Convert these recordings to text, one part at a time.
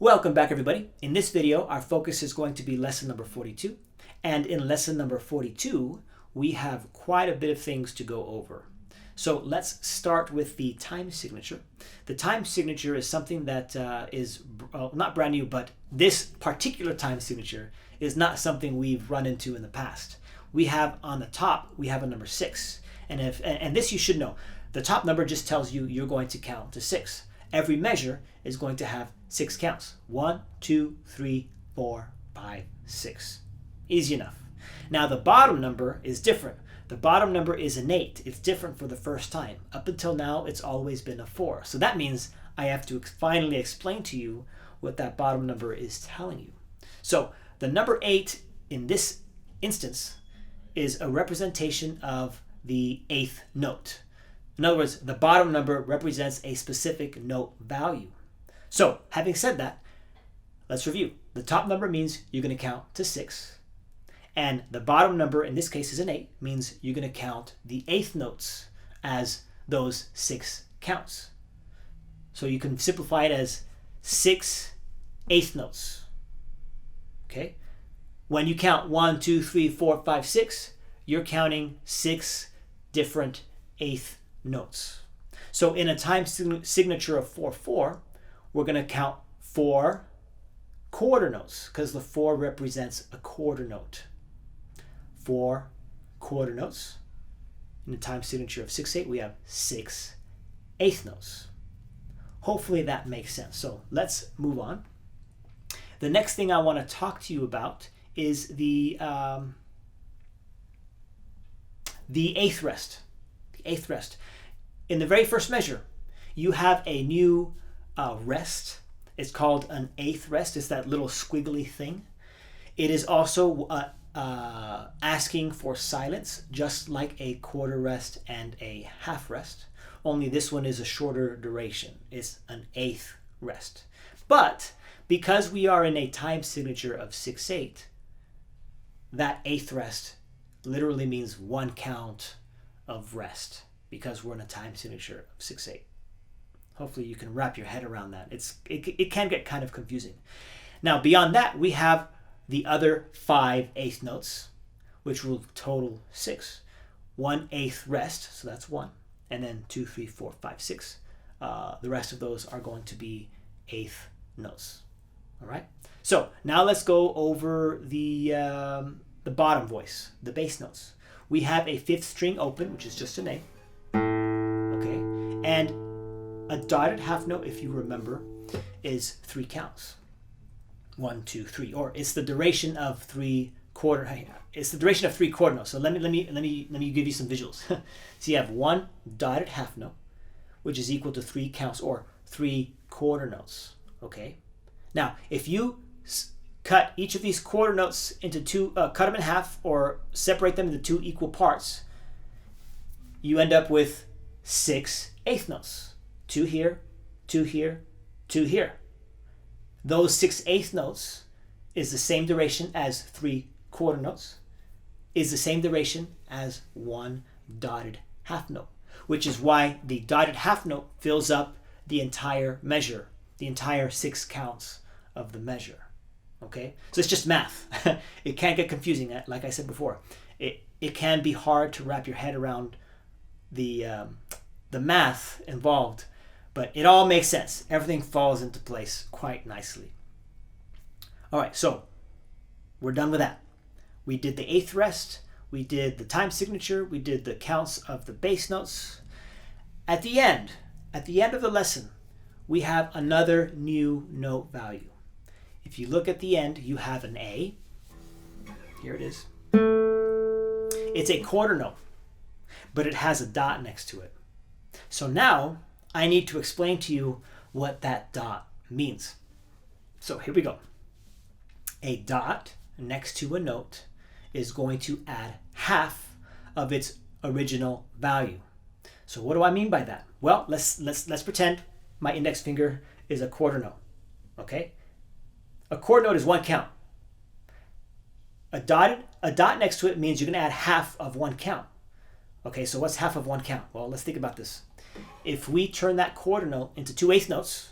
Welcome back, everybody. In this video, our focus is going to be lesson number 42. And in lesson number 42, we have quite a bit of things to go over. So let's start with the time signature. The time signature is something that is not brand new, but this particular time signature is not something we've run into in the past. We have on the top, we have a number 6. And this you should know. The top number just tells you you're going to count to 6. Every measure is going to have 6 counts. 1, 2, 3, 4, 5, 6. Easy enough. Now the bottom number is different. The bottom number is an 8. It's different for the first time. Up until now, it's always been a 4. So that means I have to finally explain to you what that bottom number is telling you. So the number 8 in this instance is a representation of the 8th note. In other words, the bottom number represents a specific note value. So, having said that, let's review. The top number means you're going to count to 6. And the bottom number, in this case, is an 8, means you're going to count the 8th notes as those 6 counts. So you can simplify it as 6 eighth notes. Okay? When you count 1, 2, 3, 4, 5, 6, you're counting 6 different eighth notes. So in a time signature of 4/4, we're going to count 4 quarter notes because the 4 represents a quarter note. 4 quarter notes. In the time signature of 6/8, we have 6 eighth notes. Hopefully that makes sense. So let's move on. The next thing I want to talk to you about is the eighth rest. The eighth rest. In the very first measure, you have a new rest. It's called an eighth rest. It's that little squiggly thing. It is also asking for silence, just like a quarter rest and a half rest. Only this one is a shorter duration. It's an eighth rest. But because we are in a time signature of 6/8, that eighth rest literally means 1 count of rest because we're in a time signature of 6/8. Hopefully you can wrap your head around that. It can get kind of confusing. Now beyond that, we have the other 5 eighth notes, which will total 6. 1 eighth rest, so that's 1. And then 2, 3, 4, 5, 6. The rest of those are going to be eighth notes. All right. So now let's go over the bottom voice, the bass notes. We have a 5th string open, which is just an A. Okay. And a dotted half note, if you remember, is 3 counts. 1, 2, 3. Or it's the duration of 3 quarter. It's the duration of 3 quarter notes. So let me give you some visuals. So you have 1 dotted half note, which is equal to 3 counts or 3 quarter notes. Okay. Now, if you cut each of these quarter notes into 2, cut them in half or separate them into 2 equal parts, you end up with 6 eighth notes. 2 here, 2 here, 2 here. Those 6 eighth notes is the same duration as 3 quarter notes, is the same duration as 1 dotted half note, which is why the dotted half note fills up the entire measure, the entire 6 counts of the measure. Okay, so it's just math. It can get confusing. Like I said before, it can be hard to wrap your head around the math involved, but it all makes sense. Everything falls into place quite nicely. All right, so we're done with that. We did the eighth rest. We did the time signature. We did the counts of the bass notes. At the end of the lesson, we have another new note value. If you look at the end, you have an A. Here it is. It's a quarter note, but it has a dot next to it. So now I need to explain to you what that dot means. So here we go. A dot next to a note is going to add half of its original value. So what do I mean by that? Well, let's pretend my index finger is a quarter note. Okay? A quarter note is 1 count. A dot next to it means you're going to add half of 1 count. Okay, so what's half of 1 count? Well, let's think about this. If we turn that quarter note into 2 eighth notes,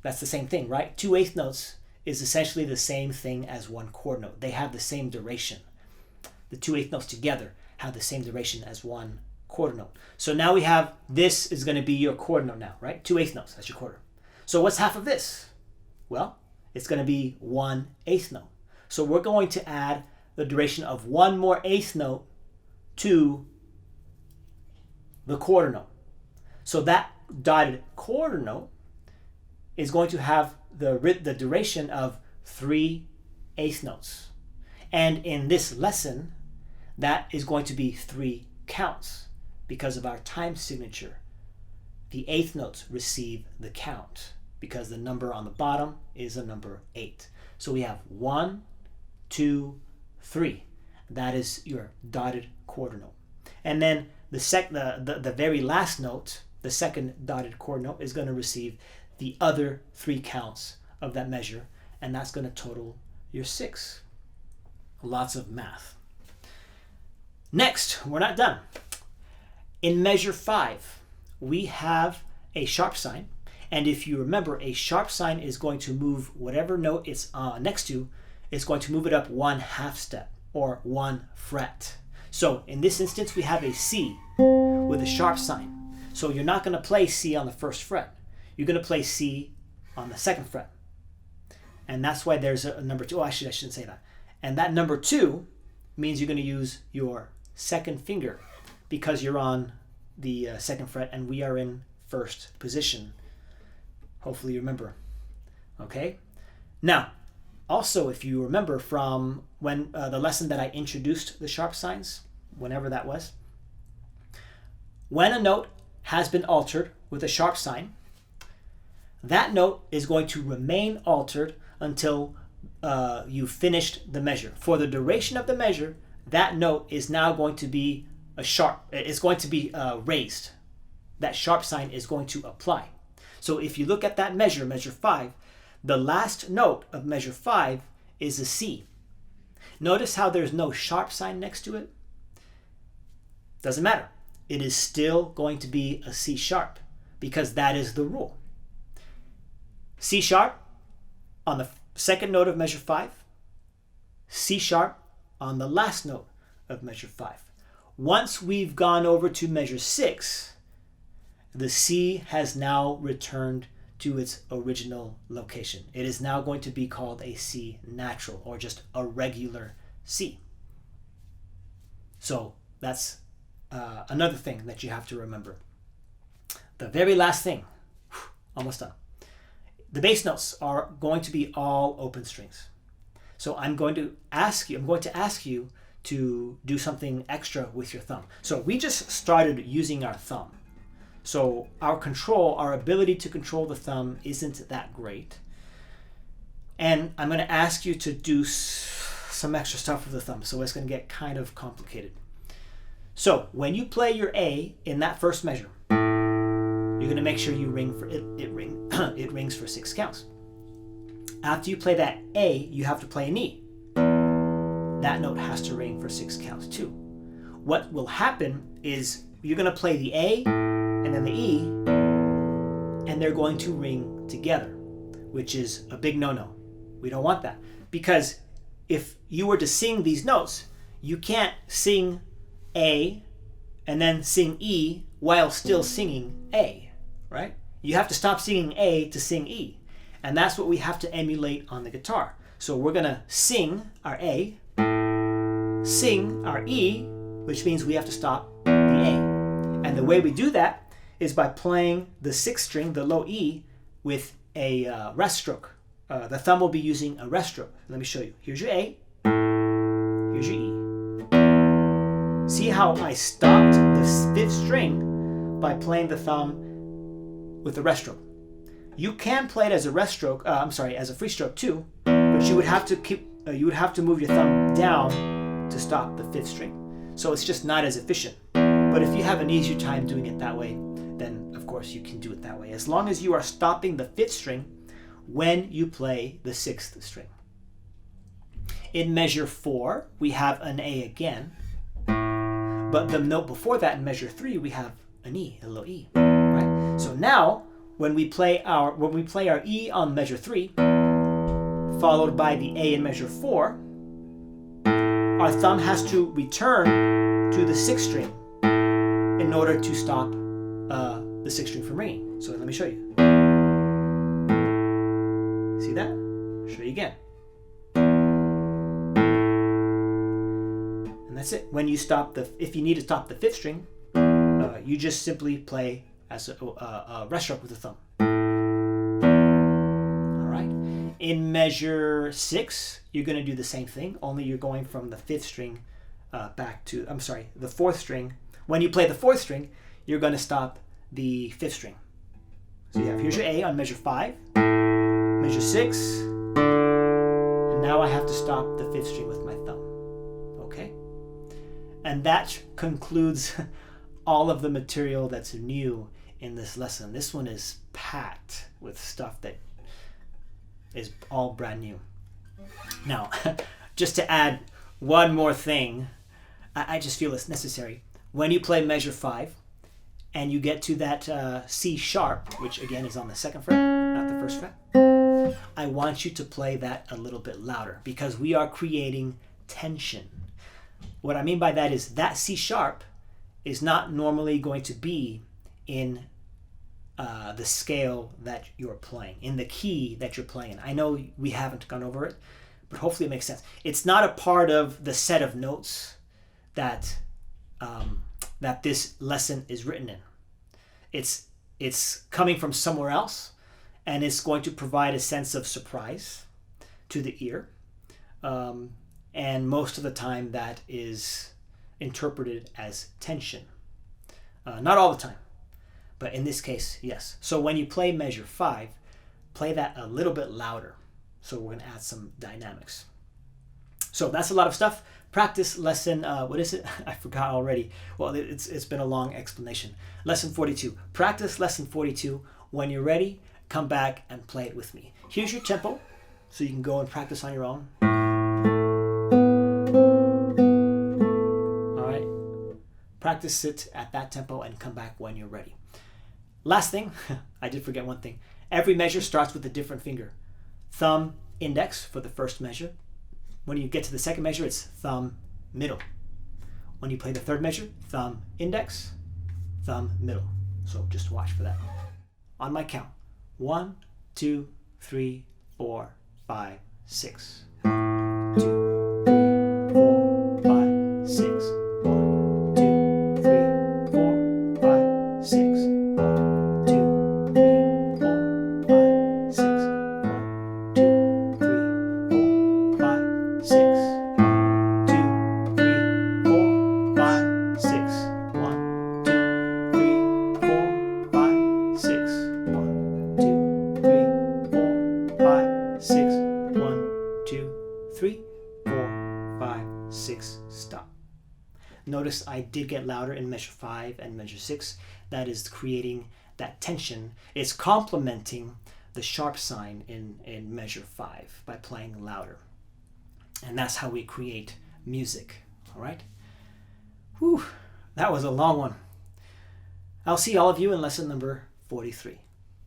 That's the same thing, right? 2/8 notes is essentially the same thing as one chord note. They have the same duration. The 2/8 notes together have the same duration as one quarter note. So now we have, this is going to be your quarter note now, right? 2/8 notes, that's your quarter. So what's half of this? Well, it's going to be 1/8 note. So we're going to add the duration of one more eighth note to the quarter note. So that dotted quarter note is going to have the duration of 3/8 notes. And in this lesson, that is going to be 3 counts because of our time signature. The eighth notes receive the count because the number on the bottom is a number 8. So we have 1, 2, 3. That is your dotted quarter note. And then the very last note, the second dotted quarter note, is going to receive the other 3 counts of that measure, and that's going to total your 6. Lots of math. Next, we're not done. In measure 5, we have a sharp sign, and if you remember, a sharp sign is going to move whatever note it's next to, it's going to move it up 1/2 step or 1 fret. So in this instance, we have a C with a sharp sign. So you're not going to play C on the 1st fret. You're going to play C on the 2nd fret. And that's why there's a number 2. Oh, I shouldn't say that. And that number 2 means you're going to use your 2nd finger because you're on the 2nd fret and we are in 1st position. Hopefully you remember. Okay? Now, also, if you remember from when the lesson that I introduced the sharp signs, whenever that was, when a note has been altered with a sharp sign, that note is going to remain altered until you've finished the measure. For the duration of the measure, that note is now going to be raised. That sharp sign is going to apply. So if you look at that measure, measure 5, the last note of measure 5 is a C. Notice how there's no sharp sign next to it? Doesn't matter. It is still going to be a C sharp because that is the rule. C sharp on the 2nd note of measure 5, C sharp on the last note of measure 5. Once we've gone over to measure 6, the C has now returned to its original location. It is now going to be called a C natural or just a regular C. So that's another thing that you have to remember. The very last thing, almost done. The bass notes are going to be all open strings. So I'm going to ask you to do something extra with your thumb. So we just started using our thumb. So our ability to control the thumb isn't that great. And I'm going to ask you to do some extra stuff with the thumb. So it's going to get kind of complicated. So when you play your A in that first measure, you're going to make sure you ring for it rings for 6 counts. After you play that A, you have to play an E. That note has to ring for 6 counts too. What will happen is you're going to play the A and then the E, and they're going to ring together, which is a big no-no. We don't want that, because if you were to sing these notes, you can't sing A and then sing E while still singing A, right? You have to stop singing A to sing E, and that's what we have to emulate on the guitar. So we're gonna sing our A, sing our E, which means we have to stop the A. And the way we do that is by playing the 6th string, the low E, with a rest stroke. The thumb will be using a rest stroke. Let me show you. Here's your A, here's your E. See how I stopped the 5th string by playing the thumb with the rest stroke. You can play it as a rest stroke, as a free stroke too, but you would have to move your thumb down to stop the 5th string. So it's just not as efficient. But if you have an easier time doing it that way, then of course you can do it that way, as long as you are stopping the 5th string when you play the 6th string. In measure 4, we have an A again, but the note before that in measure 3, we have an E, a low E, right? So now when we play our E on measure 3, followed by the A in measure 4, our thumb has to return to the 6th string in order to stop the 6th string from ringing. So let me show you. See that? I'll show you again. And that's it. When you stop if you need to stop the 5th string, you just simply play as a rest stroke with the thumb. All right. In measure 6, you're going to do the same thing, only you're going from the 5th string back to, the 4th string. When you play the 4th string, you're going to stop the 5th string. So you have, here's your A on measure 5, measure 6, and now I have to stop the 5th string with my thumb. Okay? And that concludes all of the material that's new in this lesson. This one is packed with stuff that is all brand new. Now, just to add one more thing, I just feel it's necessary. When you play measure 5 and you get to that C sharp, which again is on the 2nd fret, not the 1st fret, I want you to play that a little bit louder because we are creating tension. What I mean by that is that C sharp is not normally going to be in the scale that you're playing, in the key that you're playing in. I know we haven't gone over it, but hopefully it makes sense. It's not a part of the set of notes that that this lesson is written in. It's coming from somewhere else, and it's going to provide a sense of surprise to the ear. And most of the time that is interpreted as tension. Not all the time, but in this case, yes. So when you play measure 5, play that a little bit louder. So we're going to add some dynamics. So that's a lot of stuff. Practice lesson, what is it? I forgot already. Well, it's been a long explanation. Lesson 42. Practice lesson 42. When you're ready, come back and play it with me. Here's your tempo, so you can go and practice on your own. All right. Practice it at that tempo and come back when you're ready. Last thing, I did forget one thing. Every measure starts with a different finger. Thumb, index for the first measure. When you get to the second measure, it's thumb, middle. When you play the third measure, thumb, index, thumb, middle. So just watch for that. On my count. 1, 2, 3, 4, 5, 6. 2, 3, 4, 5, 6. 1, 2, 3, 4, 5, 6. 1, 2, 3, 4, 5, 6. 1, 2, 3, 4, 5, 6. 1, 2, 3, 4, 5, 6. 1, 2, 3, 4, 5, 6. 1, 2, 3, 4, 5, 6. 1, 2, 3, 4, 5, 6. Stop. Notice I did get louder in measure 5 and measure 6. That is creating that tension. It's complementing the sharp sign in measure 5 by playing louder. And that's how we create music. All right? Whew, that was a long one. I'll see all of you in lesson number 43.